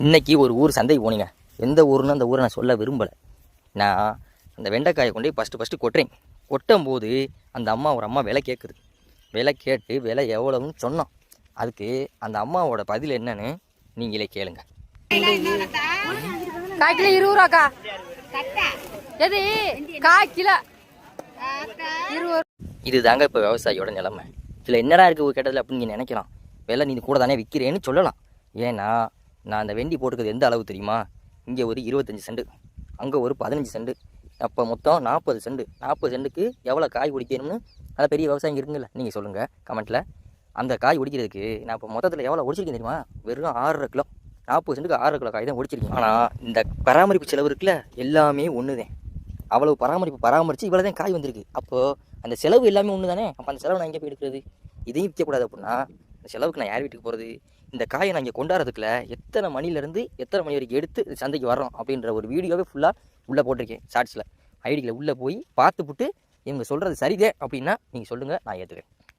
இன்றைக்கி ஒரு ஊர் சந்தைக்கு போனீங்க. எந்த ஊருன்னு அந்த ஊரை நான் சொல்ல விரும்பலை. நான் அந்த வெண்டைக்காயை கொண்டு ஃபஸ்ட்டு கொட்டுறேன். கொட்டும் போது அந்த ஒரு அம்மா விலை கேட்குது. விலை கேட்டு விலை எவ்வளவுன்னு சொன்னோம். அதுக்கு அந்த அம்மாவோட பதில் என்னன்னு நீங்களே கேளுங்க. கால் கிலோ 20 ரூபாக்கா. எது கால் கிலோ 20. இது தாங்க இப்போ விவசாயியோட நிலைமை. இதில் என்னடா இருக்குது கேட்டதில் அப்படின்னு நீங்கள் நினைக்கலாம். விலை நீ கூட தானே விற்கிறேன்னு சொல்லலாம். ஏன்னா நான் அந்த வெண்டி போட்டுக்கிறது எந்த அளவு தெரியுமா? இங்கே ஒரு 25 சென்ட், அங்கே ஒரு 15 சென்ட், அப்போ மொத்தம் 40 சென்ட். 40 சென்ட்டுக்கு எவ்வளோ காய் ஒடிக்கணும்னு நல்ல பெரிய விவசாயம் இருக்குங்கள, நீங்கள் சொல்லுங்கள் கமெண்ட்டில். அந்த காய் ஒடிக்கிறதுக்கு நான் இப்போ மொத்தத்தில் எவ்வளோ ஒடிச்சிருக்கேன் தெரியுமா? வெறும் 6.5 கிலோ. 40 சென்ட்டுக்கு 6.5 கிலோ காய் தான் ஒடிச்சிருக்கேன். ஆனால் இந்த பராமரிப்பு செலவு இருக்குல்ல, எல்லாமே ஒன்று தான். அவ்வளோ பராமரித்து இவ்வளோ தான் காய் வந்திருக்கு. அப்போது அந்த செலவு எல்லாமே ஒன்று தானே. அப்போ அந்த செலவு நான் எங்கே போய் எடுக்கிறது? இதையும் விற்கக்கூடாது அப்படின்னா இந்த செலவுக்கு நான் யார் வீட்டுக்கு போகிறது? இந்த காயை நான் இங்கே கொண்டாடுறதுக்குள்ள எத்தனை மணிலேருந்து எத்தனை மணி வரைக்கும் எடுத்து சந்தைக்கு வரோம் அப்படின்ற ஒரு வீடியோவே ஃபுல்லாக உள்ளே போட்டிருக்கேன் ஷார்ட்ஸில். ஐடியில் உள்ளே போய் பார்த்துப்புட்டு இவங்க சொல்கிறது சரிதே அப்படின்னா நீங்கள் சொல்லுங்கள், நான் ஏற்றுக்கிறேன்.